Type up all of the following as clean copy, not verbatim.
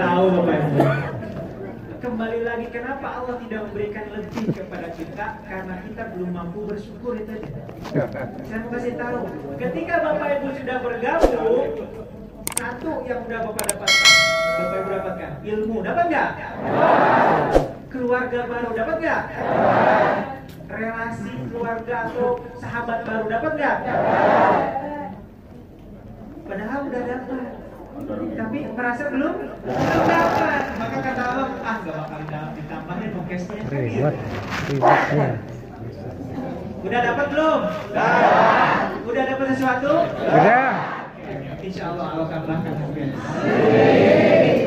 tahu Bapak Ibu. Kembali lagi, kenapa Allah tidak memberikan lebih kepada kita? Karena kita belum mampu bersyukur, itu aja. Saya mau kasih tahu, ketika Bapak Ibu sudah bergabung, satu yang udah Bapak dapatkan, Bapak Ibu dapatkan ilmu, dapat nggak? Keluarga baru, dapat nggak? Relasi keluarga atau sahabat baru, dapat nggak? Padahal udah dapat, tapi merasa belum dapat. Maka kata Allah, nggak bakal ditambahin mokesnya. Rewardnya. Udah dapat belum? Udah dapat sesuatu? Udah. Insya Allah Allah tambahkan.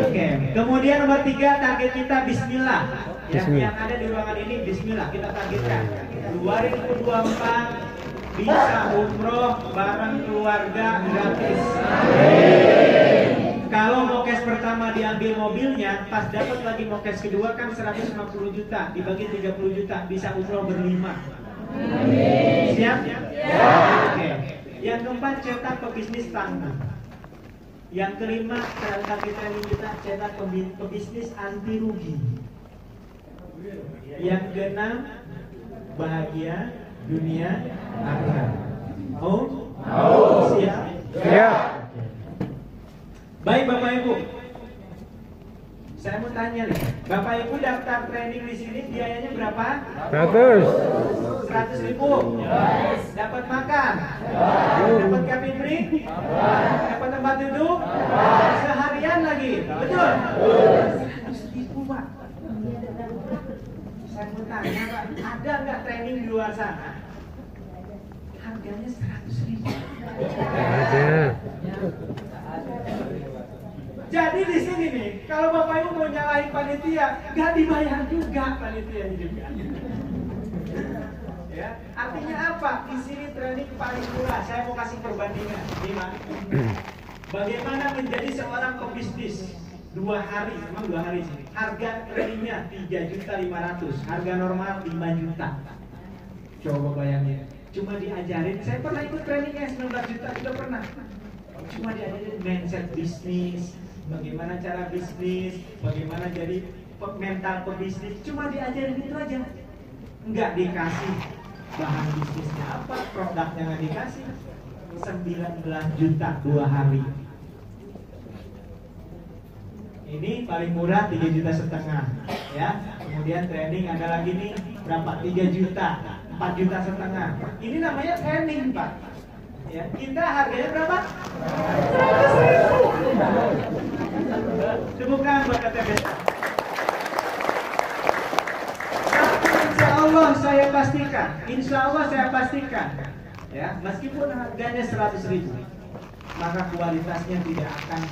Oke. Kemudian nomor 3, target kita Bismillah. Yang ada di ruangan ini Bismillah kita targetkan. 2024 bisa umroh bareng keluarga gratis. Kalau mokes pertama diambil mobilnya, pas dapat lagi mokes kedua kan 150 juta dibagi 30 juta, bisa umroh berlima. Siap? Oke. Yang keempat, cetak pebisnis tangguh. Yang kelima, target training kita cetak pebisnis anti rugi. Yang keenam, bahagia dunia akhirat. Siap? Siap. Baik Bapak Ibu, saya mau tanya nih, Bapak Ibu daftar training di sini biayanya berapa? 100 ribu. Dapat makan, dapat cabin drink, dapat tempat duduk, seharian lagi, betul? 100 ribu Pak. Saya mau tanya Pak, ada nggak training di luar sana? Harganya 100 ribu. Ada. Jadi di sini nih, kalau Bapak Ibu mau nyalahin panitia, nggak dibayar juga panitia juga. Ya, artinya apa? Di sini training paling murah. Saya mau kasih perbandingan. Bagaimana menjadi seorang pebisnis 2 hari, memang 2 hari sih. Harga trainingnya 3.500.000, harga normal 5 juta. Coba bayangin. Cuma diajarin, saya pernah ikut trainingnya 19 juta juga pernah. Cuma diajarin mindset bisnis, bagaimana cara bisnis, bagaimana jadi mental pebisnis. Cuma diajarin itu aja. Enggak dikasih bahan bisnisnya apa, produknya nggak dikasih. 19 juta 2 hari. Ini paling murah 3,5 juta ya. Kemudian training ada lagi nih berapa? 3 juta, 4,5 juta. Ini namanya training Pak. Ya, kita harganya berapa? 100.000. Tepukkan buat KTP. Insya Allah saya pastikan, ya, meskipun harganya 100.000, maka kualitasnya tidak akan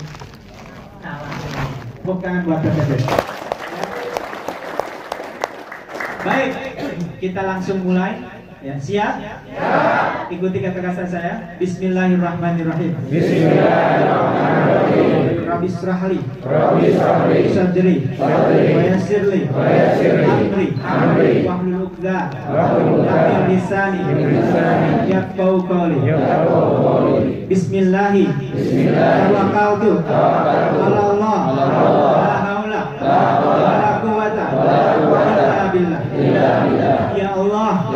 kalah. Bukan buat KTP. Baik, kita langsung mulai. Ya, siap? Ikuti kata-kata saya. Bismillahirrahmanirrahim. Bismillahirrahmanirrahim. Rabbi shrahli sadri wa yassirli amri wahlul 'uqdatam min lisani yafqahu qawli. Bismillahi tawakkaltu 'ala Allah la haula wala quwwata illa billah. Ya Allah,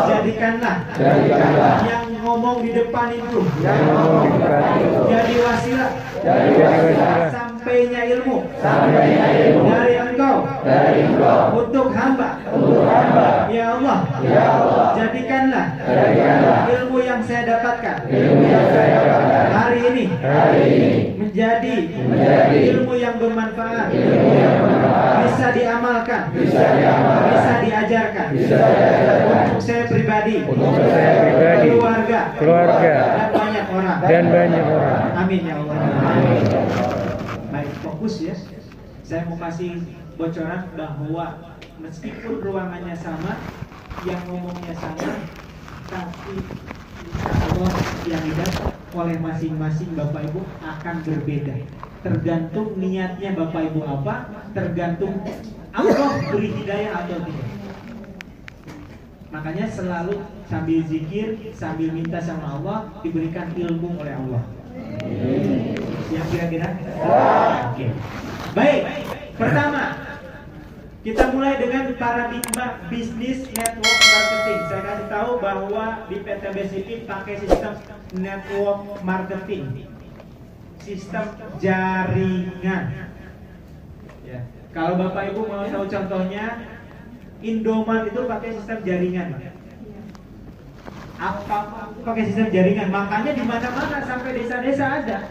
jadikanlah yang ngomong di depan itu jadi wasilah sampainya ilmu dari Engkau untuk hamba. Ya Allah, jadikanlah ilmu yang saya dapatkan hari ini menjadi ilmu yang bermanfaat, bisa diamalkan, bisa diajarkan untuk saya pribadi, keluarga, dan banyak orang. Amin ya Allah. Baik, fokus ya. Saya mau kasih bocoran bahwa meskipun ruangannya sama, yang ngomongnya sama, tapi insya Allah yang didapat oleh masing-masing Bapak Ibu akan berbeda. Tergantung niatnya Bapak Ibu apa, tergantung Allah beri hidayah atau tidak. Makanya selalu sambil zikir, sambil minta sama Allah, diberikan ilmu oleh Allah. Siap kira-kira? Oke. Baik, pertama kita mulai dengan paradigma bisnis network marketing. Saya kasih tahu bahwa di PTBS ini pakai sistem network marketing, sistem jaringan. Ya. Kalau Bapak Ibu mau tahu contohnya, Indomaret itu pakai sistem jaringan. Apa pakai sistem jaringan? Makanya di mana-mana sampai desa-desa ada,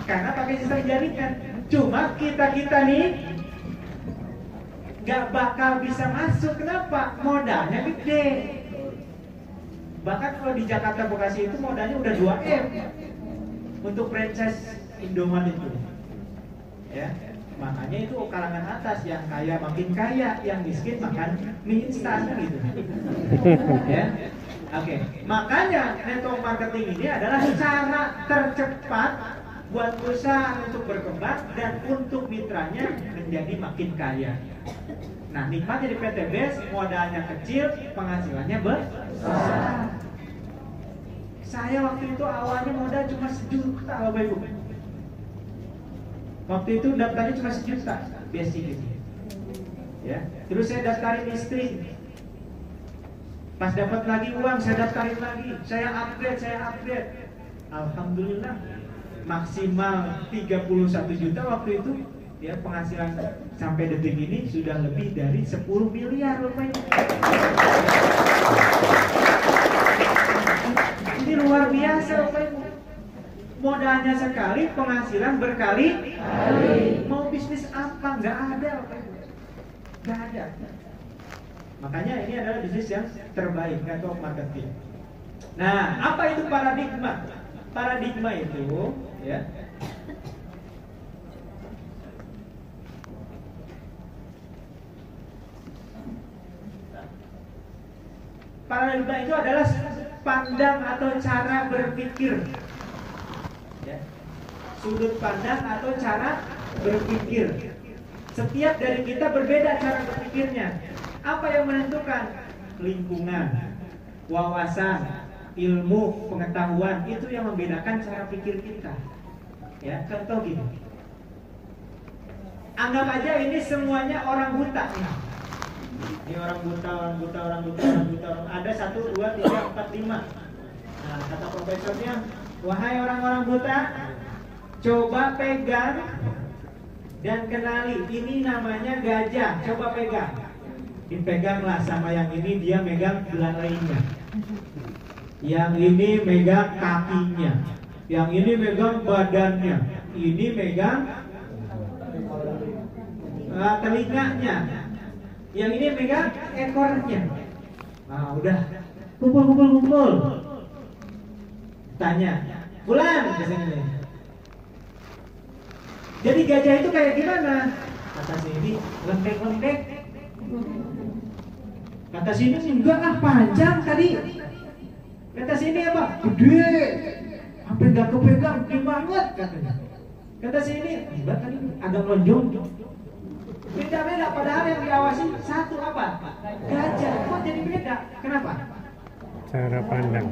karena pakai sistem jaringan. Cuma kita nih gak bakal bisa masuk. Kenapa? Modalnya gede. Bahkan kalau di Jakarta Bekasi itu modalnya udah 2M untuk franchise Indomaret itu. Ya, makanya itu kalangan atas, yang kaya makin kaya, yang miskin makan mie instan gitu. Ya, oke. Makanya network marketing ini adalah cara tercepat buat perusahaan untuk berkembang dan untuk mitranya menjadi makin kaya. Nah, nikmatnya di PTBS, modalnya kecil, penghasilannya besar. Saya waktu itu awalnya modal cuma 1 juta, Bapak Ibu. Waktu itu daftarnya cuma 1 juta, basic gitu. Ya, terus saya daftarin istri. Pas dapat lagi uang, saya daftarin lagi. Saya upgrade. Alhamdulillah, maksimal 31 juta waktu itu. Ya, penghasilan sampai detik ini sudah lebih dari 10 miliar Bapak Ibu. Ini luar biasa Bapak Ibu. Modalnya sekali, penghasilan berkali. Mau bisnis apa? Nggak ada Bapak Ibu. Nggak ada. Makanya ini adalah bisnis yang terbaik, network marketing. Nah, apa itu paradigma? Paradigma itu, ya, paradigma itu adalah pandang atau cara berpikir, ya. Sudut pandang atau cara berpikir. Setiap dari kita berbeda cara berpikirnya. Apa yang menentukan? Lingkungan, wawasan, ilmu, pengetahuan, itu yang membedakan cara pikir kita. Ya, contoh gini. Anggap aja ini semuanya orang buta nih. Ini orang buta. Ada 1, 2, 3, 4, 5. Nah, kata profesornya, wahai orang-orang buta, coba pegang dan kenali, ini namanya gajah. Coba pegang. Dipeganglah sama yang ini, dia megang belalainya. Yang ini megang kakinya. Yang ini megang badannya. Ini megang telinganya. Yang ini megang ekornya. Nah, udah kumpul. Tanya, Bulan, kesini. Jadi gajah itu kayak gimana? Kata sini lembek. Kata sini enggak lah, panjang tadi. Kata sini apa? Gede. Sampai enggak kepegang, gede banget katanya. Kata sini enggak, tadi agak lonjong. Beda-beda, padahal yang diawasi satu apa? Gajah. Kok jadi beda? Kenapa? Cara pandang.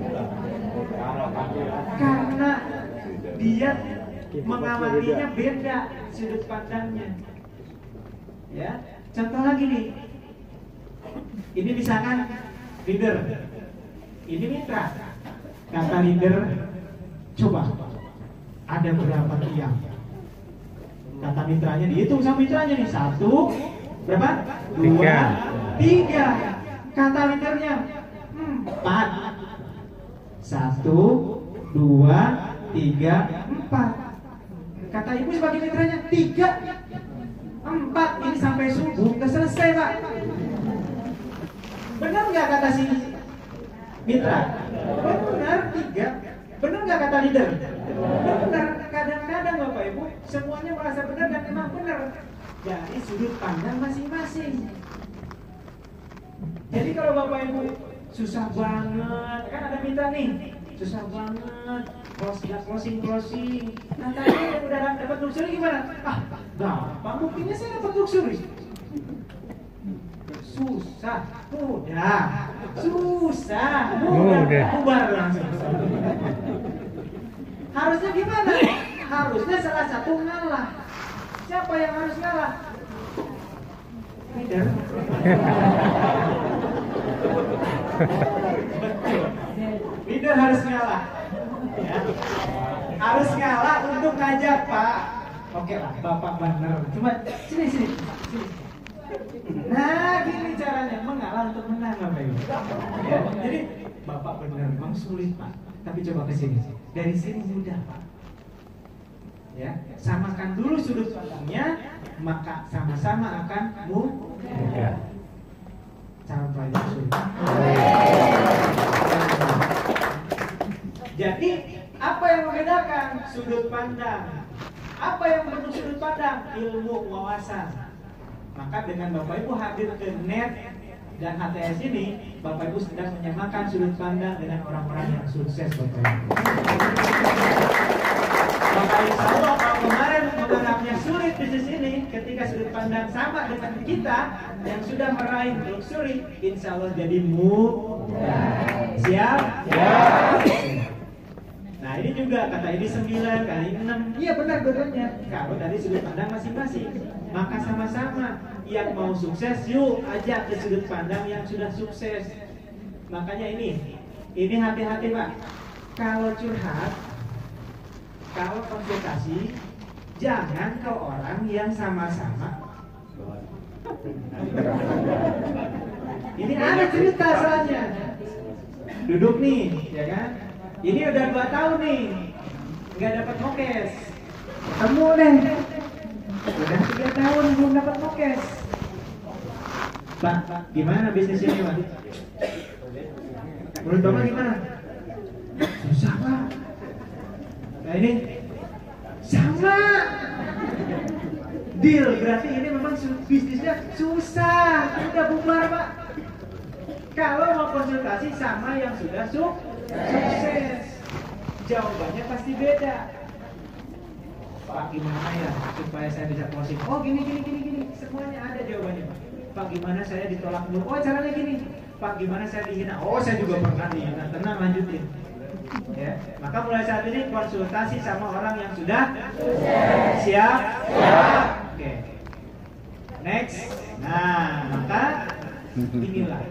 Karena dia mengamatinya beda sudut pandangnya. Ya, contoh lagi nih. Ini misalkan leader, ini mitra. Kata leader, coba ada berapa tiang? Kata mitranya dihitung sama mitranya nih, 1, berapa? 2, 3. Kata leadernya 4. 1, 2, 3, 4. Kata ibu sebagai mitranya 3, 4. Ini sampai subuh nggak selesai Pak. Benar nggak kata si mitra? Benar, 3. Benar nggak kata leader? Benar. Kadang-kadang Bapak Ibu semuanya merasa benar dan memang benar dari sudut pandang masing-masing. Jadi kalau Bapak Ibu susah banget, kan ada mitra nih, susah banget, closing. Nah tadi yang udah dapat luxury gimana? Gampang, buktinya saya dapat luxury. Susah, mudah. Bubar langsung. Harusnya gimana? Harusnya salah satu ngalah. Siapa yang harus ngalah? Leader. Leader harus ngalah. Ya. Harus ngalah untuk ngajak, Pak. Oke lah, Bapak benar. Cuma sini. Nah, gini caranya mengalah untuk menang, Bapak Ibu. Ya, jadi Bapak benar, memang sulit, Pak. Tapi coba ke sini. Dari sini mudah, Pak. Ya, samakan dulu sudut pandangnya, maka sama-sama akan mudah. Cara pelajaran sulit. Jadi, apa yang membedakan sudut pandang? Apa yang bentuk sudut pandang? Ilmu wawasan. Maka dengan Bapak Ibu hadir ke net dan HTS ini, Bapak Ibu sedang menyamakan sudut pandang dengan orang-orang yang sukses, Bapak Ibu. Maka insya Allah kalau kemarin menganggapnya sulit bisnis ini, ketika sudut pandang sama dengan kita yang sudah meraih luxury, insya Allah jadi mudah. Siap? Siap. Nah ini juga kata ini 9 kali 6. Iya benar bedanya. Kalau tadi sudut pandang masing-masing, maka sama-sama yang mau sukses yuk ajak ke sudut pandang yang sudah sukses. Makanya ini hati-hati Pak. Kalau curhat, kalau konsultasi, jangan ke orang yang sama-sama. Ini ada cerita soalnya. Duduk nih, ya kan? Ini udah 2 tahun nih, nggak dapat mokes. Ketemu deh, udah 3 tahun belum dapat mokes. Pak, gimana bisnis ini, Pak? Menurut Bapak gimana? Susah, Pak. Nah ini sama. Deal, berarti ini memang bisnisnya susah. Udah bubar, Pak. Kalau mau konsultasi sama yang sudah sukses, jawabannya pasti beda. Pak gimana ya supaya saya bisa closing? Oh gini, semuanya ada jawabannya. Pak gimana saya ditolak mulu? Oh caranya gini. Pak gimana saya dihina? Oh saya juga pernah dihina. Tenang lanjutin. Ya, maka mulai saat ini konsultasi sama orang yang sudah siap. Oke. Next. Nah maka inilah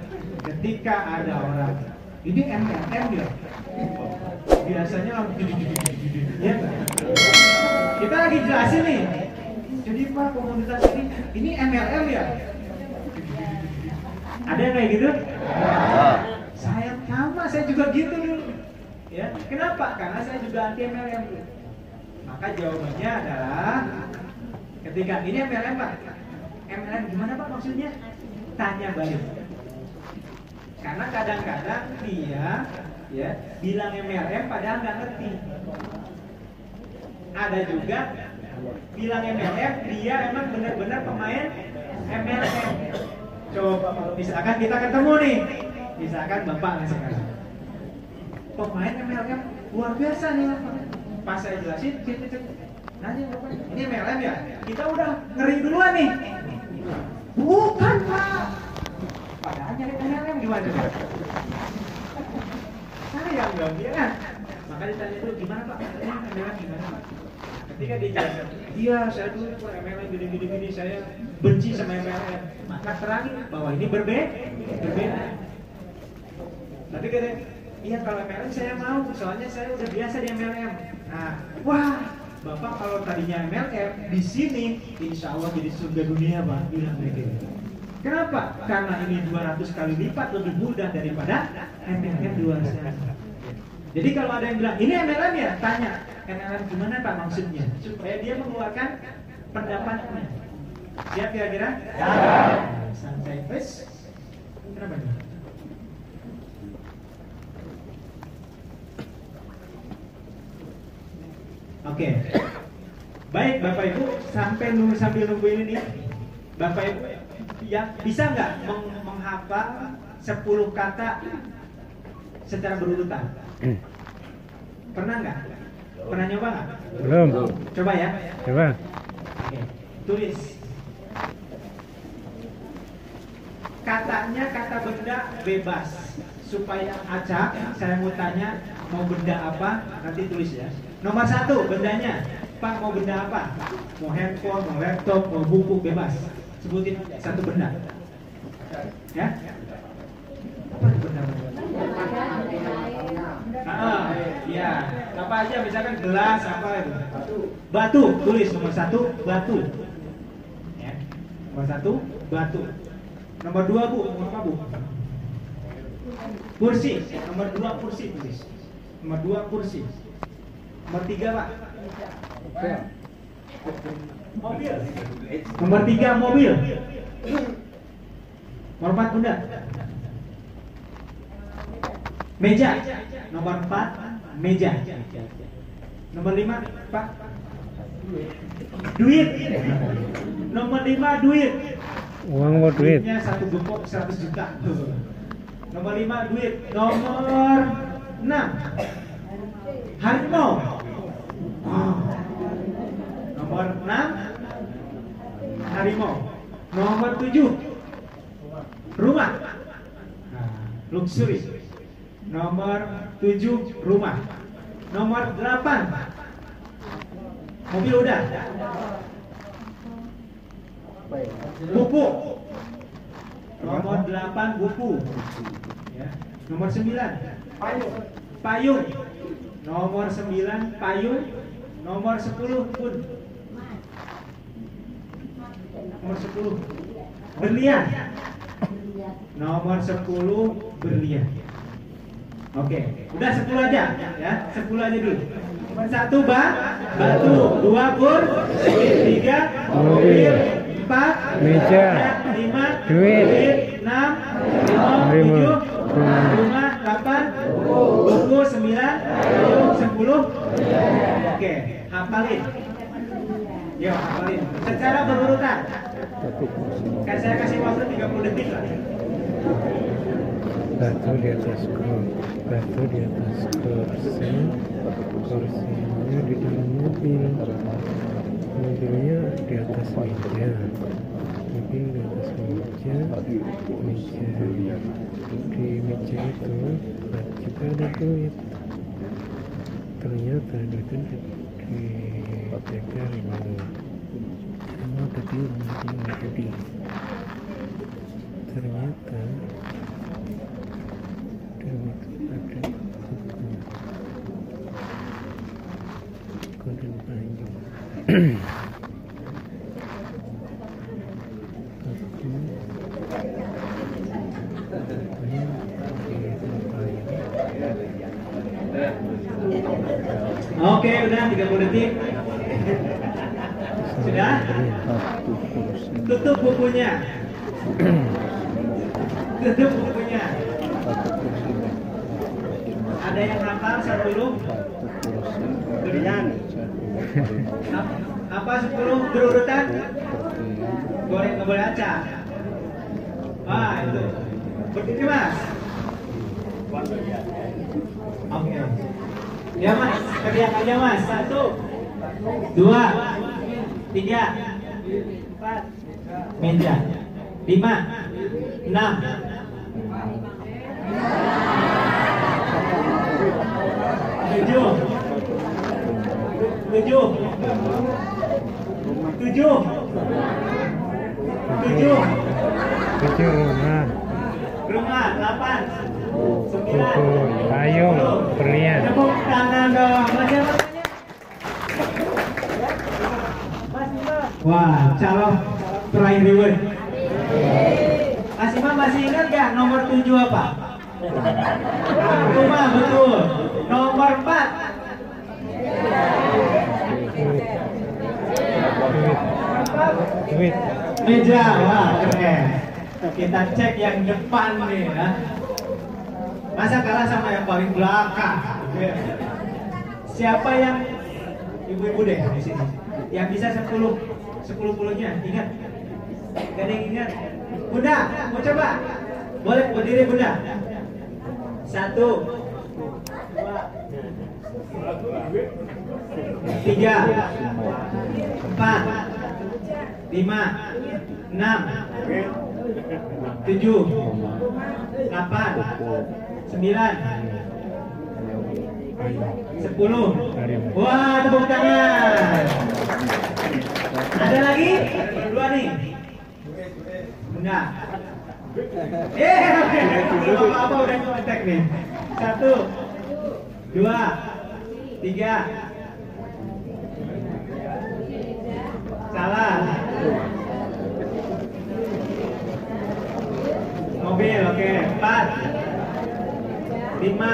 ketika ada orang ini MLM ya, biasanya ya kita lagi jelasin nih. Jadi Pak komunitas ini MLM ya. Ada yang kayak gitu? Saya juga gitu dulu. Ya, kenapa? Karena saya juga anti MLM. Maka jawabannya adalah ketika ini MLM Pak. MLM gimana Pak maksudnya? Tanya balik. Karena kadang-kadang dia ya bilang MLM padahal nggak ngerti. Ada juga bilang MLM dia emang benar-benar pemain MLM. Coba kalau misalkan kita ketemu nih, misalkan Bapak nih sekarang pemain MLM luar biasa nih Bapak. Pas saya jelasin, nanya Bapak, ini MLM ya? Kita udah ngeri duluan nih. Bukan Pak. Padahal nyari MLM gimana? Saya yang nggak bilang. Maka ditanya dulu gimana Pak? MLM gimana Pak? Ketika dia jelasin, iya saya dulu Pak MLM gini saya benci sama MLM. Maka terangin bahwa ini berbeda. Tapi katanya, iya kalau MLM saya mau, soalnya saya udah biasa di MLM. Nah, wah, Bapak kalau tadinya MLM di sini, insya Allah jadi surga dunia Pak, bilang kayak gitu. Kenapa? Karena ini 200 kali lipat lebih mudah daripada MLM di luar sana. Jadi kalau ada yang bilang, ini MLM ya? Tanya, MLM gimana Pak maksudnya? Supaya dia mengeluarkan pendapatnya. Siap kira-kira? Ya. Santai, wes. Kenapa nih? Oke. Baik Bapak Ibu, sambil nunggu ini nih. Bapak Ibu ya bisa nggak menghafal 10 kata secara berurutan? Pernah nggak? Pernah nyoba nggak? Belum. Coba ya. Coba. Oke. Tulis. Katanya kata benda bebas. Supaya acak, saya mau tanya mau benda apa? Nanti tulis ya. Nomor 1 bendanya Pak mau benda apa? Mau handphone, mau laptop, mau buku, bebas. Sebutin satu benda. Ya? Apa benda? Ya. Apa aja misalkan gelas apa itu? Batu. Tulis nomor 1 batu. Ya. Nomor 1 batu. Nomor 2 Bu, nomor apa Bu? Kursi. Nomor 2 kursi tulis. Nomor 2 kursi. Nomor 3 Pak. Mobil. Nomor 3 mobil. Nomor 4 Bunda. Meja. Nomor 4 meja. Nomor 5 Pak. Duit. Nomor 5 duit. Uang mau duit. Duitnya 1 gepok 100 juta. Nomor 5 duit. Nomor 6 harimau. Nomor 6 harimau. Nomor 7 rumah. Luxury. Nomor 7 rumah. Nomor 8 mobil udah. Buku. Nomor 8 buku. Ya. Nomor 9 payung. Nomor 9 payung. Nomor 10 pun. Nomor 10 berlian. Nomor 10 berlian. Oke, udah 10 aja ya. 10 aja dulu. Nomor 1 batu, 2 kursi, 3 mobil, 4 meja, 5 duit, 6 7 rumah, 8 buku, 9 10. Oke, hafalin. Yuk, hafalin secara berurutan. Kan saya kasih waktu 30 detik lah. Batu di atas batu di atas kursi, kursinya di dalam mobil, mobilnya di atas meja, mobil di atas meja, meja di meja itu juga ada duit. Ternyata duitnya dijaga rimau. Semua tadi rumahnya jadi. Ternyata Golden Panjang. Oke, udah 30 detik. Sudah? Tutup bukunya. Tutup bukunya. Ada yang hafal 10? Berian. Apa 10 berurutan? Boleh nggak boleh acak? Wah itu. Berdiri Mas. Oke. Ya Mas, teriak aja Mas. 1, 2, 3, 4, meja, 5, 6. 7 rumah 8 9 buku, payung, berlian. tepuk tangan dong. Wah, calon terakhir reward. Mas Imam masih ingat gak nomor 7 apa? Rumah, betul. Nomor 4 duit. meja. Wah, keren. Kita cek yang depan nih ya. Masa kalah sama yang paling belakang? Siapa yang ibu-ibu deh di sini yang bisa 10 puluhnya? Ingat? Gak ada yang ingat? Bunda, mau coba? Boleh berdiri Bunda. 1, 2, 3, 4, 5, 6, 7, 8, 9, 10. 10. Wah, tepuk tangan. Ada lagi? Dua nih. Enggak. Apa udah kontak nih? 1, 2, 3. Salah. Mobil, oke. 4, 5,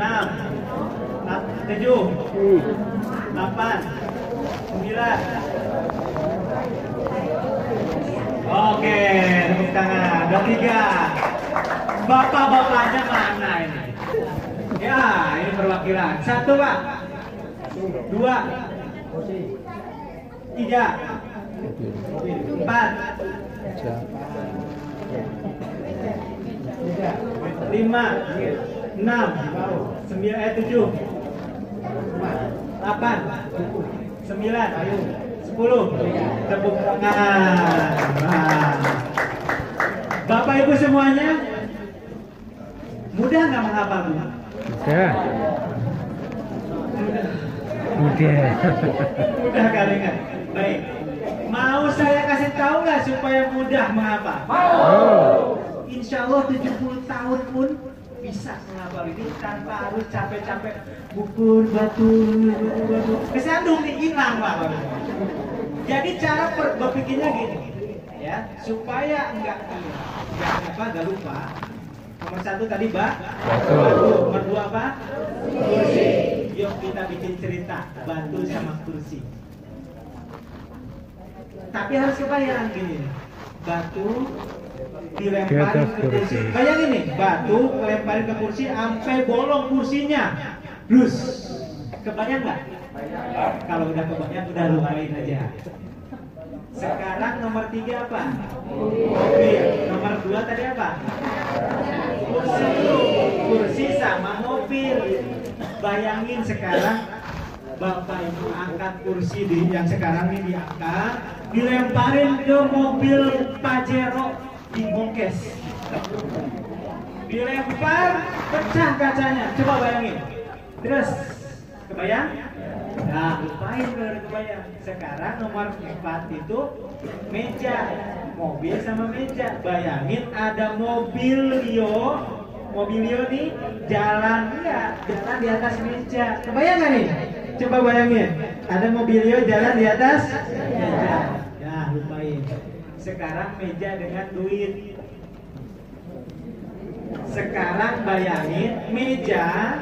6, 7, 8, 9. Oke, tepuk tangan. 23. Bapak-bapaknya mana ini? Ya, ini perwakilan. 1, Pak. 2, 3, 4, 5, 6, 7, 8, 9, 10. Tepuk tangan. Nah. Bapak Ibu semuanya, mudah nggak menghafal Bu? Mudah. Mudah. Mudah kali nggak? Baik. Mau saya kasih tahu nggak supaya mudah menghafal? Oh. Insya Allah 70 tahun pun bisa menghafal ini tanpa harus capek-capek bukur batu. Kesandung nih hilang Pak. Jadi cara berpikirnya gini, ya, supaya enggak lupa. Nomor 1 tadi batu. Nomor 2 apa? Kursi. Yuk kita bikin cerita batu sama kursi. Tapi harus kebayang gini, batu dilemparin ke kursi. Bayangin nih, batu lemparin ke kursi sampai bolong kursinya. Terus, kebayang nggak? Kalau udah kebayang udah lupain aja. Sekarang nomor 3 apa? Mobil. Nomor 2 tadi apa? Kursi. Kursi sama mobil. Bayangin sekarang Bapak Ibu angkat kursi yang sekarang ini diangkat, dilemparin ke mobil Pajero di Bongkes. Dilempar, pecah kacanya. Coba bayangin. Terus, kebayang? Nah, lupain kalau kebayang. Sekarang nomor 4 itu meja, mobil sama meja. Bayangin ada mobilio nih jalan di atas meja. Kebayang nggak nih? Coba bayangin, ada mobilio jalan di atas meja. Ya, lupain. Sekarang meja dengan duit. Sekarang bayangin meja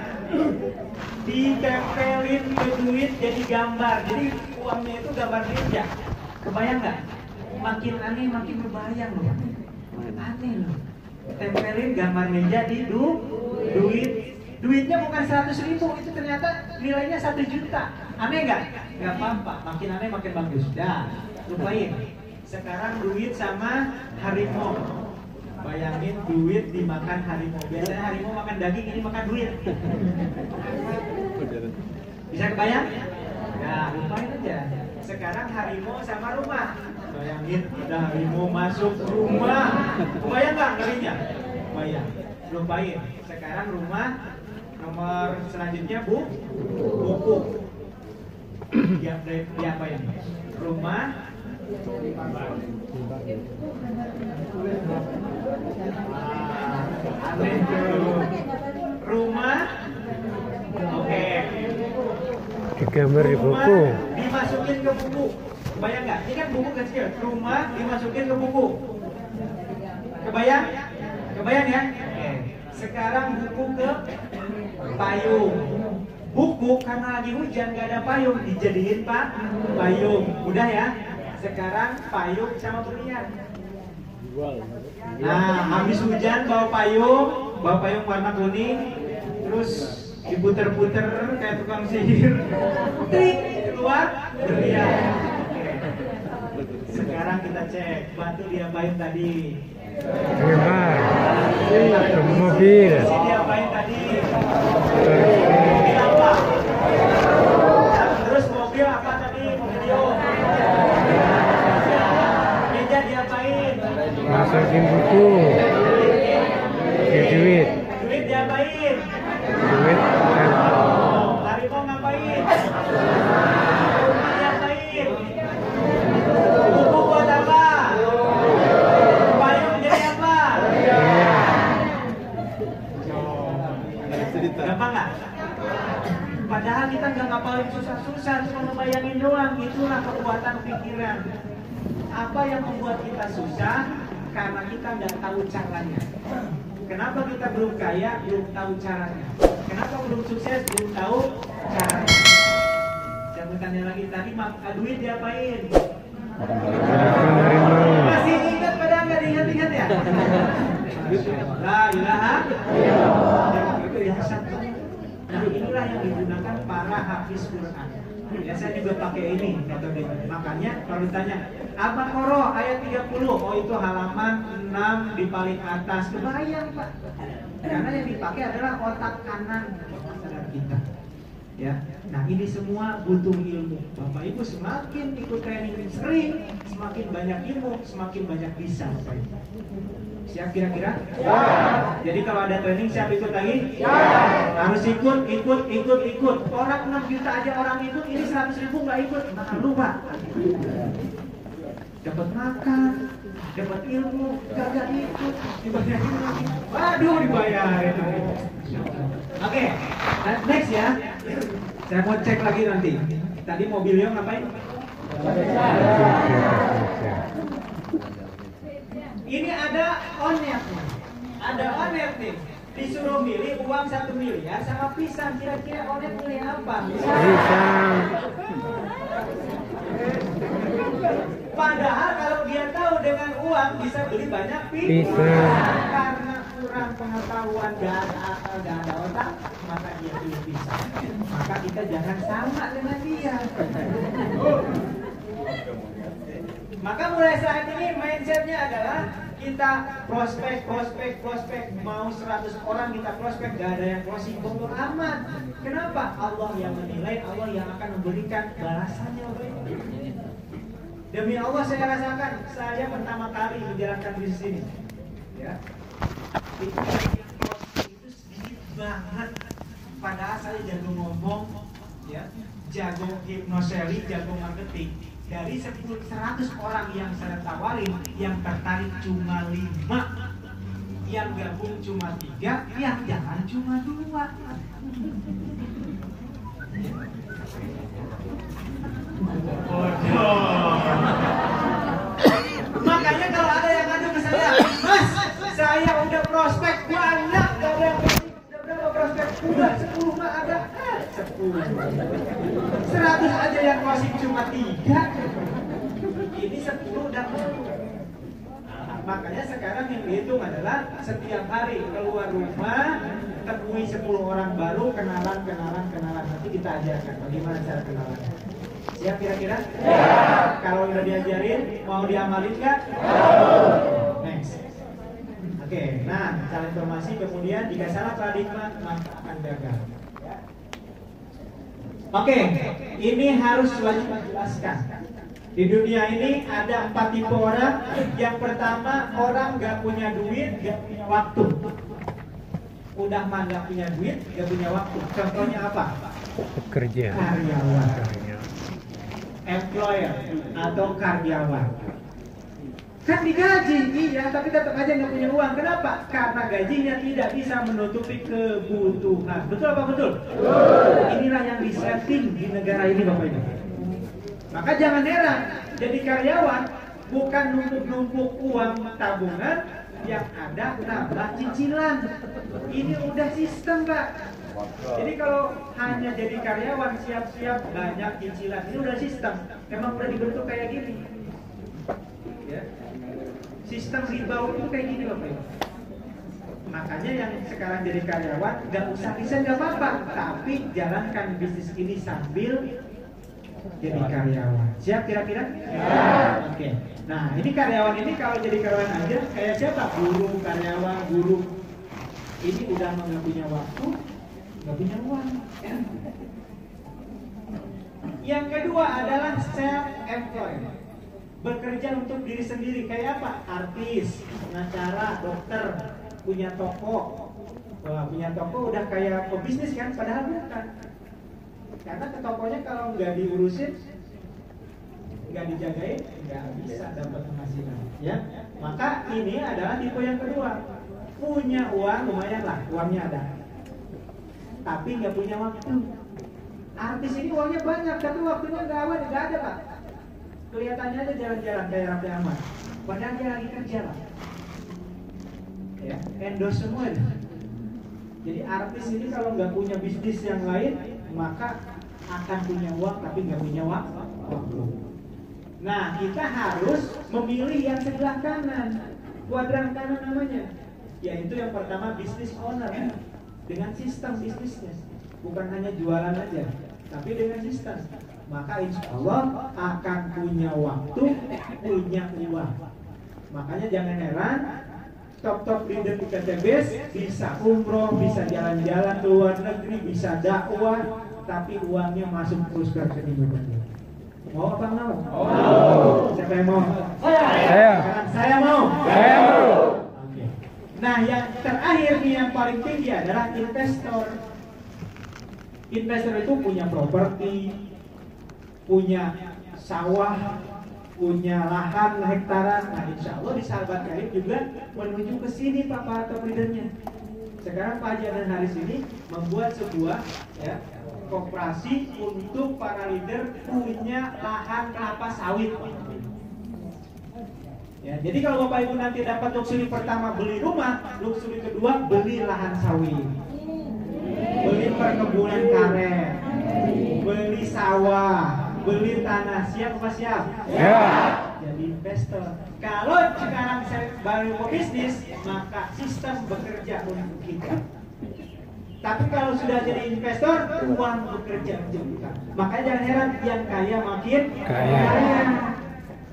ditempelin ke duit jadi gambar. Jadi uangnya itu gambar meja. Kebayang nggak? Makin aneh makin berbayang loh. Aneh loh. Tempelin gambar meja di duit. Duitnya bukan 100.000, itu ternyata nilainya 1 juta. Aneh nggak? Nggak apa-apa. Makin aneh makin bagus. Dah, lupain. Sekarang duit sama harimau. Bayangin duit dimakan harimau. Biasanya harimau makan daging, ini makan duit. Bisa kebayang? Nah, lupain aja. Sekarang harimau sama rumah. Bayangin ada harimau masuk rumah. Kebayang nggak ngerinya? Bayang. Lupain. Sekarang rumah. Nomor selanjutnya buku. Diapain? Rumah. Rumah. Oke. Digambar di buku. Dimasukin ke buku. Kebayang nggak? Ini kan buku kecil. Rumah dimasukin ke buku. Kebayang? Kebayang ya? Oke. Sekarang buku ke payung. Buku karena lagi hujan nggak ada payung, dijadiin payung. Udah ya? Sekarang payung sama berlian. Nah, habis hujan bawa payung warna kuning, terus diputer-puter kayak tukang sihir, trik keluar berlian. Sekarang kita cek batu diapain tadi? Mobil. Diapain tadi? Mobil apa? Terus mobil apa tadi? Mobil. Meja diapain? Masukin buku. Duit. Duit diapain? pikiran. Apa yang membuat kita susah? Karena kita nggak tahu caranya. Kenapa kita belum kaya? Belum tahu caranya. Kenapa belum sukses? Belum tahu caranya. Saya bertanya lagi, tadi duit diapain? Masih ingat pada nggak diingat-ingat ya? La ilaha illallah. Itu yang satu. Nah, inilah yang digunakan para hafiz Quran. Ya, saya juga pakai ini metodenya. Makanya kalau ditanya Al-Baqarah ayat 30, oh itu halaman 6 di paling atas. Kebayang Pak. Karena yang dipakai adalah otak kanan sadar kita. Ya. Nah, ini semua butuh ilmu. Bapak Ibu semakin ikut training sering, semakin banyak ilmu, semakin banyak bisa Bapak Ibu. Siap kira-kira? Ya. Jadi kalau ada training siap ikut lagi? Ya. Harus ikut. Orang 6 juta aja orang ikut, ini 100.000 nggak ikut, malu Pak. Dapat makan, dapat ilmu, gak ikut, dibayarin lagi. Waduh, dibayarin lagi. Oke, next ya. Saya mau cek lagi nanti. Tadi mobilnya ngapain? Ini ada onet nih. Ada onet nih. Disuruh milih uang 1 miliar sama pisang. Kira-kira onet milih apa? Pisang. Padahal kalau dia tahu dengan uang bisa beli banyak pisang. Karena kurang pengetahuan, gak ada akal, gak ada otak, maka dia pilih pisang. Maka kita jangan sama dengan dia. Maka mulai saat ini mindsetnya adalah kita prospek. Mau 100 orang kita prospek, gak ada yang closing, bodoh amat. Kenapa? Allah yang menilai, Allah yang akan memberikan balasannya. Demi Allah saya rasakan, saya pertama kali menjalankan bisnis ini. Ya. Itu sedikit banget. Padahal saya jago ngomong, ya, jago hipnoseli, jago marketing. Dari 100 orang yang saya tawarin, yang tertarik cuma 5, yang gabung cuma 3, yang jangan cuma 2. Makanya kalau ada yang ngadu ke saya, Mas, saya udah prospek banyak, gak ada yang udah berapa prospek? Udah 10 mah ada 10. 100 aja yang closing cuma 3. Ini 10 udah perlu. Makanya sekarang yang dihitung adalah setiap hari keluar rumah, temui 10 orang baru, kenalan. Nanti kita ajarkan bagaimana cara kenalan. Siap kira-kira? Ya. Kalau udah diajarin, mau diamalin nggak? Next. Oke, nah cara informasi kemudian jika salah paradigma maka akan gagal. Oke, ini harus wajib dijelaskan. Di dunia ini ada 4 tipe orang. Yang pertama, orang nggak punya duit, nggak punya waktu. Udah mah nggak punya duit, nggak punya waktu. Contohnya apa? Pekerja. Karyawan. Employer atau karyawan. Kan digaji, iya, tapi tetap aja nggak punya uang. Kenapa? Karena gajinya tidak bisa menutupi kebutuhan. Betul apa betul? Inilah yang disetting di negara ini Bapak Ibu. Maka jangan heran, jadi karyawan bukan numpuk-numpuk uang tabungan, yang ada nambah cicilan. Ini udah sistem Pak. Jadi kalau hanya jadi karyawan siap-siap banyak cicilan, ini udah sistem. Memang udah dibentuk kayak gini. Ya. Sistem riba itu kayak gini Bapak Ibu. Makanya yang sekarang jadi karyawan nggak usah resign nggak apa-apa, tapi jalankan bisnis ini sambil jadi karyawan. Siap kira-kira? Ya. Oke. Nah ini karyawan ini kalau jadi karyawan aja kayak siapa? Guru, karyawan, guru. Ini udah nggak punya waktu, nggak punya uang. Ya. Yang kedua adalah self-employed. Bekerja untuk diri sendiri. Kayak apa? Artis, pengacara, dokter, punya toko. Wah, punya toko udah kayak pebisnis kan? Padahal bukan. Karena ke tokonya kalau nggak diurusin, nggak dijagain, nggak bisa dapat penghasilan. Ya, maka ini adalah tipe yang kedua. Punya uang lumayan lah, uangnya ada, tapi nggak punya waktu. Artis ini uangnya banyak, tapi waktunya nggak ada Pak. Kelihatannya aja jalan-jalan kayak Raffi Ahmad, padahal dia lagi kerja lah. Ya, endorse semua itu. Jadi artis ini kalau nggak punya bisnis yang lain, maka akan punya uang tapi nggak punya waktu. Nah, kita harus memilih yang sebelah kanan, kuadran kanan namanya. Yaitu yang pertama bisnis owner, dengan sistem bisnisnya, bukan hanya jualan aja, tapi dengan sistem. Maka insya Allah akan punya waktu, punya uang. Makanya jangan heran, top leader di KTBS bisa umroh, bisa jalan-jalan ke luar negeri, bisa dakwah, tapi uangnya masuk terus ke rekening. Mau apa mau? Oh. Siapa yang mau? Saya mau. Oke. Nah, yang terakhir nih yang paling tinggi adalah investor. Investor itu punya properti, punya sawah, punya lahan hektaran. Nah, insya Allah di Sahabat Karib juga menuju ke sini para top leadernya. Sekarang Pak Haji Adnan Haris ini membuat sebuah koperasi untuk para leader punya lahan kelapa sawit. Ya, jadi kalau Bapak Ibu nanti dapat luxury pertama beli rumah, luxury kedua beli lahan sawit, beli perkebunan karet, beli sawah, beli tanah. Siap apa siap? Ya. Jadi investor. Kalau sekarang saya baru mau bisnis, maka sistem bekerja untuk kita. Tapi kalau sudah jadi investor, uang bekerja untuk kita. Makanya jangan heran yang kaya makin kaya.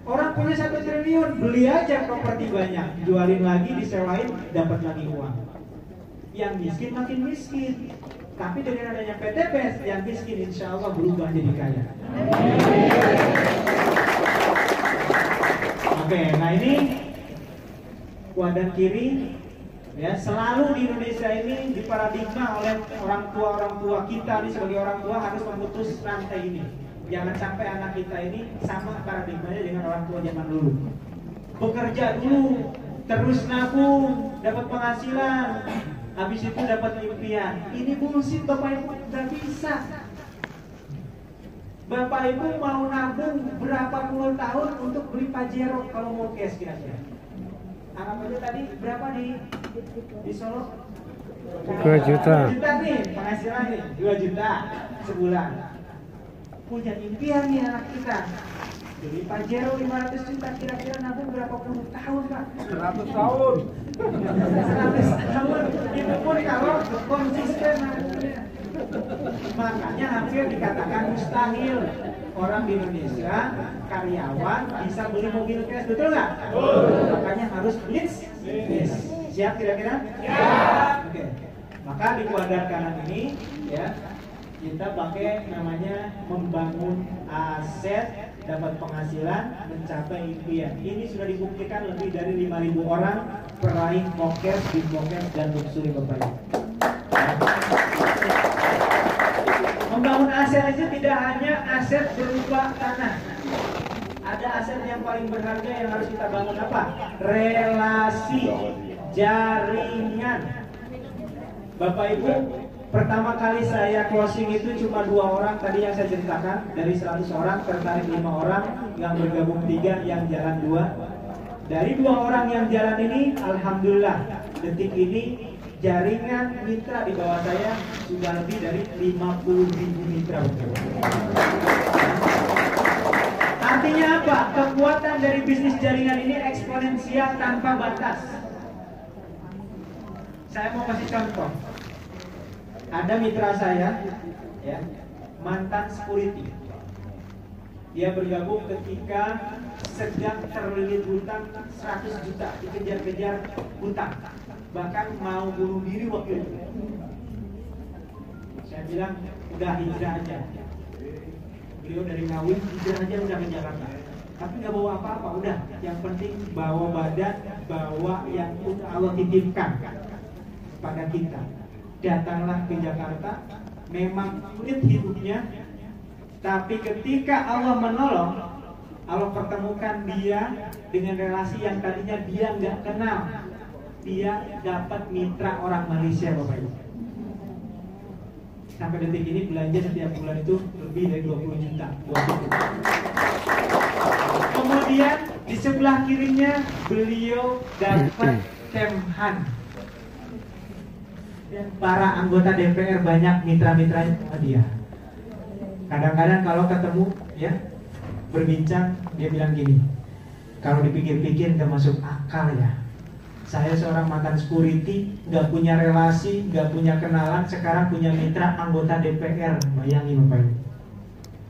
Orang punya 1 triliun, beli aja properti banyak, jualin lagi, disewain, dapat lagi uang. Yang miskin makin miskin. Tapi dengan adanya PTPS, yang miskin insya Allah berubah jadi kaya. Oke, nah ini kuadran kiri. Ya, selalu di Indonesia ini diparadigma oleh orang tua kita nih, sebagai orang tua harus memutus rantai ini. Jangan sampai anak kita ini sama paradigmanya dengan orang tua zaman dulu. Bekerja dulu, terus nabung, dapat penghasilan, habis itu dapat impian. Ini bullshit, Bapak Ibu, nggak bisa. Bapak Ibu mau nabung berapa puluh tahun untuk beli Pajero kalau mau cash kira-kira? Anggap aja tadi berapa di Solo? 2 juta. 2 juta nih penghasilan nih, 2 juta sebulan. Punya impian nih anak kita, beli Pajero 500 juta, kira-kira nabung berapa puluh tahun Pak? 100 tahun. 100 tahun, itu pun kalau konsisten nabungnya. Makanya hampir dikatakan mustahil orang di Indonesia karyawan bisa beli mobil cash, betul nggak? Makanya harus bisnis. Siap kira-kira? Siap. Oke. Maka di kuadran kanan ini ya kita pakai namanya membangun aset, dapat penghasilan, mencapai impian. Ini sudah dibuktikan lebih dari 5.000 orang peraih mokes, bimokes dan luxury Bapak Ibu. Membangun aset itu tidak hanya aset berupa tanah. Ada aset yang paling berharga yang harus kita bangun apa? Relasi, jaringan. Bapak Ibu, pertama kali saya closing itu cuma 2 orang tadi yang saya ceritakan. Dari 100 orang tertarik 5 orang, yang bergabung 3, yang jalan 2. Dari 2 orang yang jalan ini, alhamdulillah detik ini jaringan mitra di bawah saya sudah lebih dari 50.000 mitra. Artinya apa? Kekuatan dari bisnis jaringan ini eksponensial tanpa batas. Saya mau kasih contoh. Ada mitra saya, ya, mantan security. Dia bergabung ketika sedang terlilit hutang 100 juta, dikejar-kejar hutang. Bahkan mau bunuh diri waktu itu. Saya bilang, udah hijrah aja. Beliau dari Ngawi, hijrah aja udah ke Jakarta. Tapi nggak bawa apa-apa, udah. Yang penting bawa badan, bawa yang Allah titipkan pada kita. Datanglah ke Jakarta, memang sulit hidupnya, tapi ketika Allah menolong, Allah pertemukan dia dengan relasi yang tadinya dia nggak kenal. Dia dapat mitra orang Malaysia, Bapak Ibu. Sampai detik ini belanja setiap bulan itu lebih dari 20 juta. Kemudian di sebelah kirinya beliau dapat Kemhan. Dan para anggota DPR banyak mitra-mitranya sama dia. Kadang-kadang kalau ketemu ya berbincang, dia bilang gini, kalau dipikir-pikir gak masuk akal ya. Saya seorang mantan security, gak punya relasi, gak punya kenalan, sekarang punya mitra anggota DPR. Bayangin Bapak Ibu.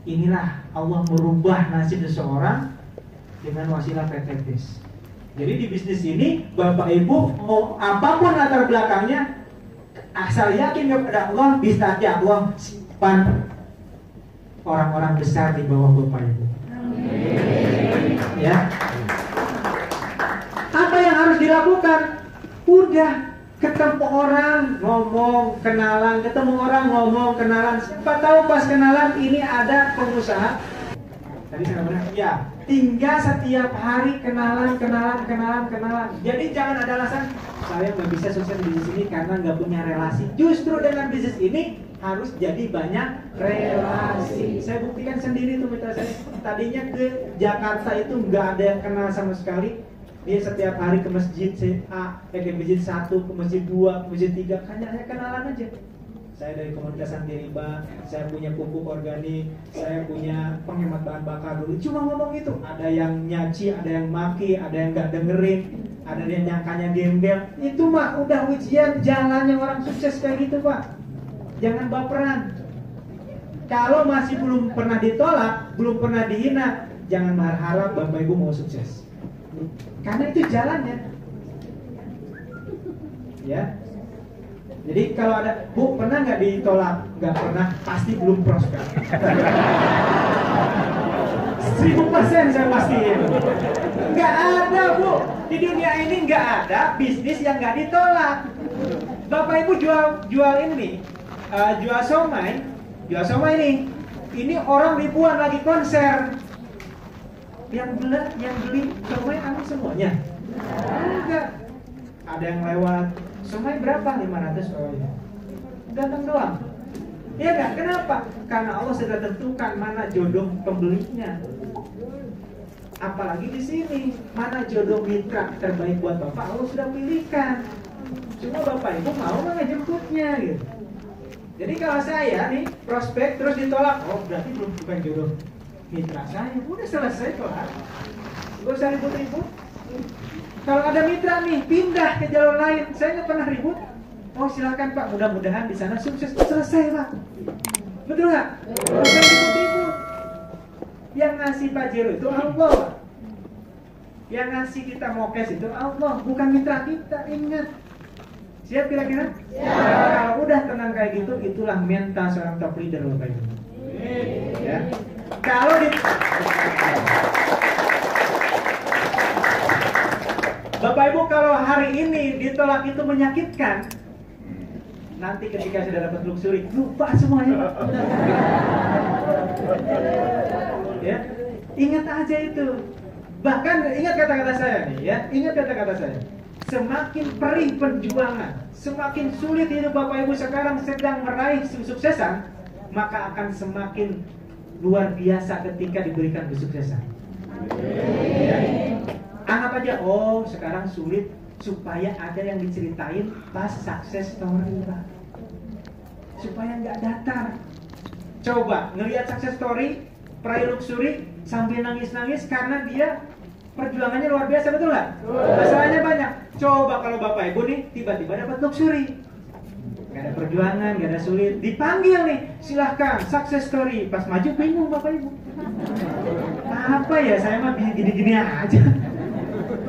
Inilah Allah merubah nasib seseorang dengan wasilah PTPS. Jadi di bisnis ini Bapak Ibu mau apapun latar belakangnya, asal yakin kepada Allah, bisa aja Allah simpan orang-orang besar di bawah Bapak Ibu. Ya. Apa yang harus dilakukan? Udah ketemu orang ngomong kenalan, ketemu orang ngomong kenalan. Siapa tahu pas kenalan ini ada pengusaha. Tadi saya bilang ya, tinggal setiap hari kenalan. Jadi jangan ada alasan saya nggak bisa sukses di sini karena nggak punya relasi. Justru dengan bisnis ini harus jadi banyak relasi. Saya buktikan sendiri tuh mitra saya. Tadinya ke Jakarta itu nggak ada yang kenal sama sekali. Dia setiap hari ke masjid A, ke masjid 1, ke masjid 2, ke masjid 3, hanya kenalan aja. Saya dari komunitas anti riba, saya punya pupuk organik, saya punya penghemat bahan bakar dulu. Cuma ngomong itu, ada yang nyaci, ada yang maki, ada yang nggak dengerin, ada yang nyangkanya gembel. Itu mah udah ujian jalannya orang sukses kayak gitu Pak. Jangan baperan. Kalau masih belum pernah ditolak, belum pernah dihina, jangan berharap Bapak Ibu mau sukses. Karena itu jalannya. Ya. Jadi kalau ada, Bu, pernah nggak ditolak? Nggak pernah, pasti belum prospek. 1000% saya pastiin. Nggak ada, Bu. Di dunia ini nggak ada bisnis yang nggak ditolak. Bapak Ibu jual ini, jual somai nih. Ini orang ribuan lagi konser. Yang beli somai anu semuanya? Enggak. Ada yang lewat. Somai berapa? 500 ya. Datang doang. Iya enggak? Kenapa? Karena Allah sudah tentukan mana jodoh pembelinya. Apalagi di sini, mana jodoh mitra terbaik buat Bapak, Allah sudah pilihkan. Cuma Bapak Ibu mau nggak jemputnya gitu. Jadi kalau saya nih prospek terus ditolak, oh berarti bukan jodoh mitra saya. Udah selesai kelar. Gak usah ribut-ribut. Kalau ada mitra nih pindah ke jalur lain, saya nggak pernah ribut. Oh silakan Pak, mudah-mudahan di sana sukses. Selesai Pak. Betul nggak? Gak usah ribut-ribut. Yang ngasih Pajero itu Allah. Yang ngasih kita mokes itu Allah, bukan mitra kita. Ingat. Siap kira-kira? Siap. Kalau udah tenang kayak gitu, itulah mental seorang top leader Bapak Ibu. Ya. Kalau di Bapak Ibu, kalau hari ini ditolak itu menyakitkan, nanti ketika sudah dapat luxury lupa semuanya. Ya, ingat aja itu. Bahkan ingat kata-kata saya nih, ya, ingat kata-kata saya. Semakin perih perjuangan, semakin sulit hidup Bapak Ibu sekarang sedang meraih kesuksesan, maka akan semakin luar biasa ketika diberikan kesuksesan. Ya. Anggap aja, oh sekarang sulit supaya ada yang diceritain pas sukses story Pak. Supaya nggak datar. Coba ngelihat sukses story, peraih luxury sambil nangis-nangis karena dia perjuangannya luar biasa, betul nggak? Masalahnya banyak. Coba kalau Bapak Ibu nih tiba-tiba dapat luxury, gak ada perjuangan, gak ada sulit, dipanggil nih, silahkan success story, pas maju bingung Bapak Ibu. Apa ya, saya mah gini-gini aja,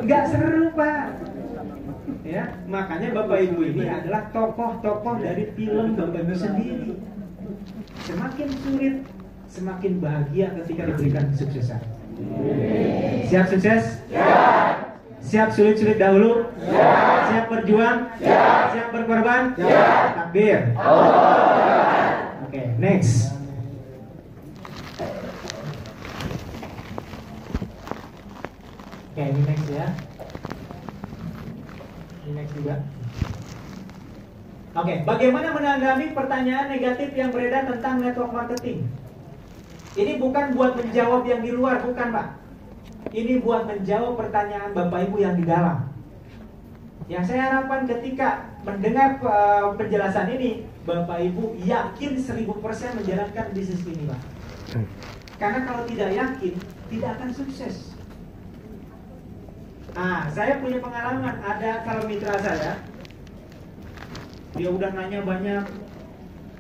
nggak seru Pak. Ya, makanya Bapak Ibu ini adalah tokoh-tokoh dari film Bapak Ibu sendiri. Semakin sulit, semakin bahagia ketika diberikan kesuksesan. Siap sukses? Siap. Siap sulit-sulit dahulu? Siap. Siap berjuang? Siap. Siap berkorban? Siap. Takbir. Oke, next. Oke, ini next ya. Ini next juga. Oke, bagaimana menanggapi pertanyaan negatif yang beredar tentang network marketing? Ini bukan buat menjawab yang di luar, bukan Pak. Ini buat menjawab pertanyaan Bapak Ibu yang di dalam. Yang saya harapkan ketika mendengar penjelasan ini, Bapak Ibu yakin 1000% menjalankan bisnis ini, Pak. Karena kalau tidak yakin, tidak akan sukses. Saya punya pengalaman. Ada kalau mitra saya, dia udah nanya banyak.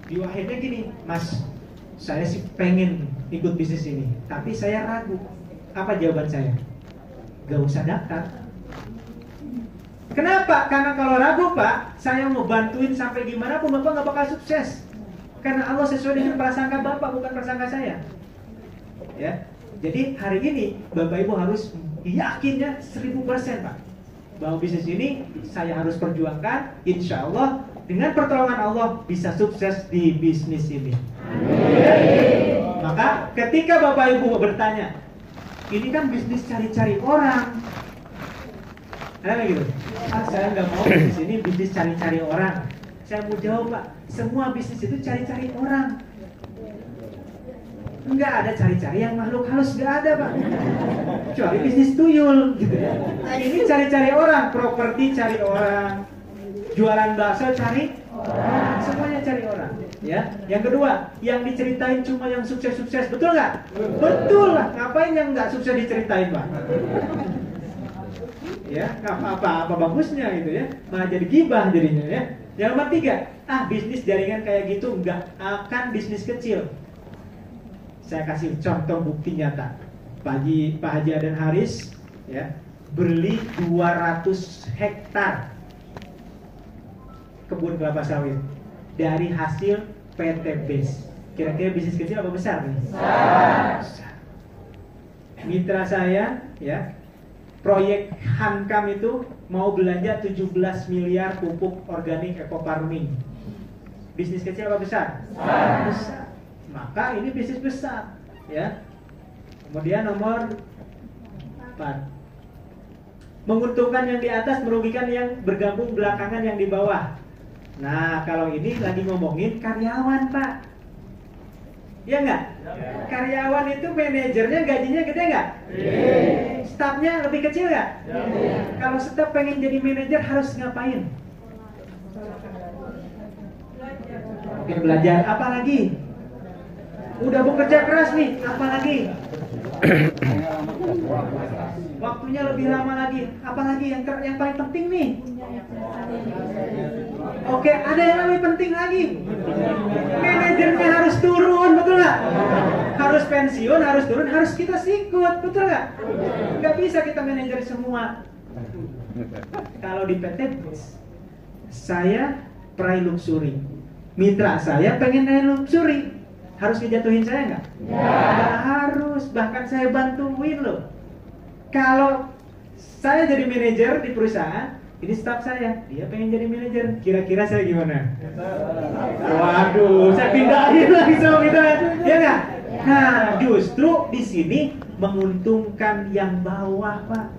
Di akhirnya gini, Mas, saya sih pengen ikut bisnis ini, tapi saya ragu. Apa jawaban saya? Gak usah daftar. Kenapa? Karena kalau ragu, Pak, saya mau bantuin sampai gimana pun Bapak gak bakal sukses. Karena Allah sesuai dengan prasangka Bapak, bukan prasangka saya. Ya, jadi hari ini Bapak Ibu harus yakinnya 1000%, Pak, bahwa bisnis ini saya harus perjuangkan. Insya Allah dengan pertolongan Allah bisa sukses di bisnis ini. Maka ketika Bapak Ibu bertanya, ini kan bisnis cari-cari orang, ada gitu, saya nggak mau bisnis ini bisnis cari-cari orang. Saya mau jawab, Pak, semua bisnis itu cari-cari orang. Enggak ada cari-cari yang makhluk halus, nggak ada, Pak. Kecuali bisnis tuyul gitu ya. Ini cari-cari orang, properti cari orang, jualan bakso cari orang, semuanya cari orang. Ya. Yang kedua, yang diceritain cuma yang sukses-sukses, betul nggak? Betul lah. Ngapain yang nggak sukses diceritain, Pak? Ya, apa bagusnya gitu ya? Malah jadi gibah jadinya ya. Yang nomor 3, bisnis jaringan kayak gitu nggak akan bisnis kecil. Saya kasih contoh bukti nyata. Pak Haji Aden Haris ya, beli 200 hektar kebun kelapa sawit dari hasil PT BES. Kira-kira bisnis kecil apa besar nih? Besar. Mitra saya ya, proyek Hankam itu mau belanja 17 miliar pupuk organik eco farming. Bisnis kecil apa besar? Besar. Maka ini bisnis besar ya. Kemudian nomor 4, menguntungkan yang di atas, merugikan yang bergabung belakangan yang di bawah. Nah, kalau ini lagi ngomongin karyawan, Pak. Ya nggak? Karyawan itu manajernya gajinya gede nggak? Stafnya lebih kecil nggak? Kalau staf pengen jadi manajer harus ngapain? Mungkin belajar apa lagi? Udah bekerja keras nih, apalagi? Waktunya lebih lama lagi, apalagi yang paling penting nih? Oke, ada yang lebih penting lagi. Manajernya harus turun, betul nggak? Harus pensiun, harus turun, harus kita sikut, betul nggak? Nggak bisa kita manajer semua. Kalau di PT saya prai luxury, mitra saya pengen naik luxury. Harus dijatuhin saya nggak? Nggak harus, bahkan saya bantuin loh. Kalau saya jadi manajer di perusahaan, ini staf saya, dia pengen jadi manajer, kira-kira saya gimana? Waduh, saya pindahin lagi sama kita, ya nggak? Nah, justru di sini menguntungkan yang bawah, Pak.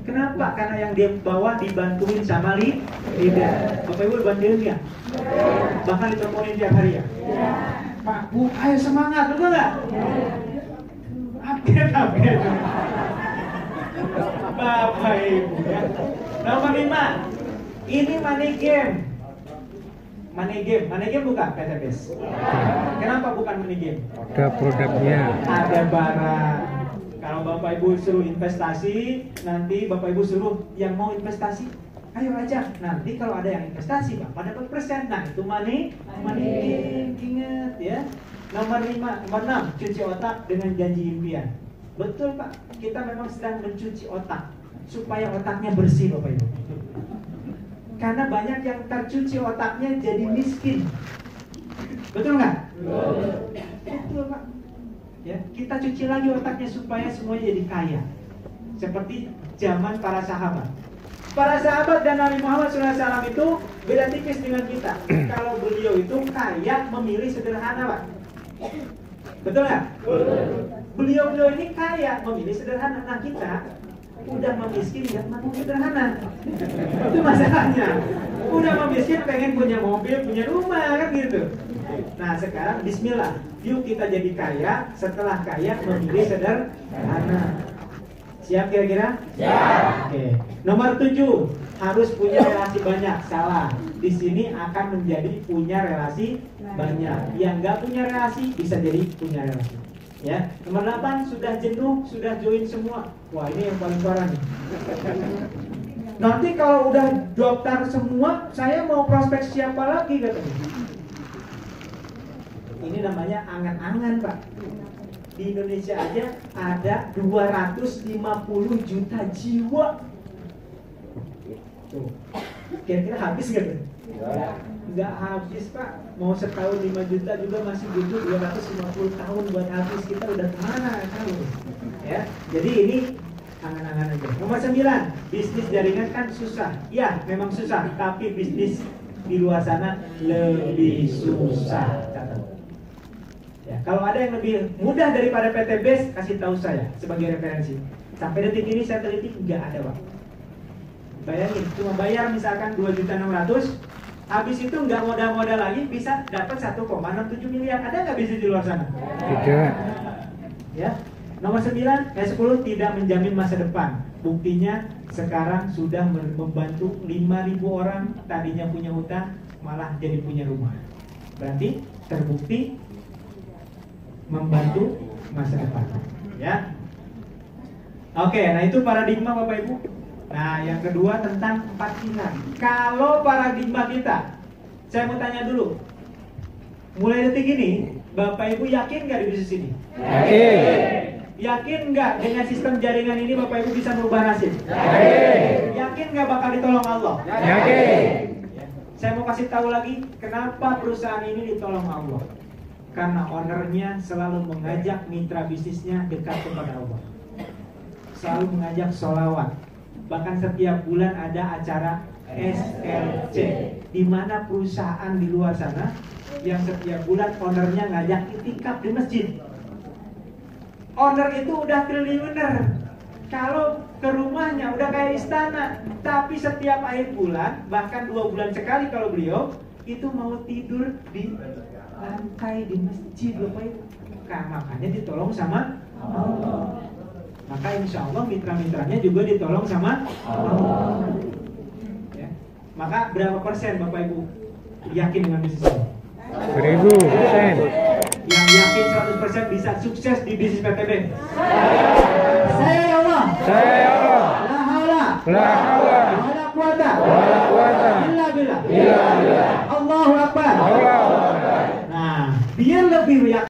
Kenapa? Karena yang di bawah dibantuin sama leader. Bapak Ibu bantuin dia? Bahkan diteleponin tiap hari ya? Pak, Bu, ayo semangat, betul nggak? Update. Bapak Ibu ya. Nomor 5, ini money game. Money game bukan PTBS. Kenapa bukan money game? Ada produknya. Ada barang. Kalau Bapak Ibu suruh investasi, nanti Bapak Ibu suruh yang mau investasi, ayo aja. Nanti kalau ada yang investasi, Bapak dapat persen. Nah, itu money game, ingat ya. Nomor 6, cuci otak dengan janji impian. Betul, Pak, kita memang sedang mencuci otak supaya otaknya bersih, Bapak Ibu. Karena banyak yang tercuci otaknya jadi miskin. Betul nggak? Betul, Pak. Ya, kita cuci lagi otaknya supaya semuanya jadi kaya. Seperti zaman para sahabat. Para sahabat dan Nabi Muhammad SAW itu beda tipis dengan kita. Kalau beliau itu kaya memilih sederhana, Pak. Betul nggak? Beliau ini kaya memilih sederhana. Nah, kita udah memiskin nggak mau sederhana. Itu masalahnya. Udah memiskin pengen punya mobil, punya rumah kan gitu. Nah, sekarang bismillah, yuk kita jadi kaya. Setelah kaya memilih sederhana. Siap kira-kira? Siap. Oke. Nomor 7, harus punya relasi banyak. Salah. Di sini akan menjadi punya relasi banyak. Yang nggak punya relasi bisa jadi punya relasi. Ya. Nomor 8, sudah jenuh, sudah join semua. Wah, ini yang paling parah nih. Nanti kalau udah daftar semua, saya mau prospek siapa lagi katanya. Ini namanya angan-angan, Pak. Di Indonesia aja ada 250 juta jiwa. Tuh. Kira-kira habis gak tuh? Nggak habis, Pak. Mau setahun 5 juta juga masih butuh 250 tahun buat habis. Kita udah kemana tahu? Ya. Jadi ini angan-angan aja. Nomor 9, bisnis jaringan kan susah. Ya, memang susah. Tapi bisnis di luar sana lebih susah. Catat. Ya, kalau ada yang lebih mudah daripada PT BES, kasih tahu saya sebagai referensi. Sampai detik ini saya teliti nggak ada, Pak. Bayangin, cuma bayar misalkan 2.600.000, habis itu nggak modal-modal lagi bisa dapat 1,67 miliar. Ada nggak bisnis di luar sana? Tidak. Ya. Nomor 10 tidak menjamin masa depan. Buktinya sekarang sudah membantu 5.000 orang tadinya punya hutang malah jadi punya rumah. Berarti terbukti membantu masa depan, ya. Oke, nah itu paradigma Bapak Ibu. Nah, yang kedua tentang 4 pilar. Kalau paradigma kita, saya mau tanya dulu. Mulai detik ini, Bapak Ibu yakin nggak di bisnis ini? Yakin. Yakin nggak dengan sistem jaringan ini Bapak Ibu bisa merubah nasib? Yakin. Yakin nggak bakal ditolong Allah? Yakin. Saya mau kasih tahu lagi, kenapa perusahaan ini ditolong Allah? Karena ownernya selalu mengajak mitra bisnisnya dekat kepada Allah. Selalu mengajak sholawat. Bahkan setiap bulan ada acara SLC, di mana perusahaan di luar sana yang setiap bulan ownernya ngajak itikaf di masjid. Owner itu udah triliuner. Kalau ke rumahnya udah kayak istana, tapi setiap akhir bulan, bahkan 2 bulan sekali kalau beliau itu mau tidur di lantai di masjid, Bapak Ibu. Makanya ditolong sama Allah. Maka insya Allah mitra-mitranya juga ditolong sama Allah. Ya. Maka berapa persen Bapak Ibu yakin dengan bisnis ini? 1000%. Yang yakin 100% bisa sukses di bisnis PTB? Saya ya Allah. Saya ya Allah. La haula La haula wala quwata wala quwata illa billah. illa billah. Allahu akbar. Allahu Akbar. Nah, biar lebih yakin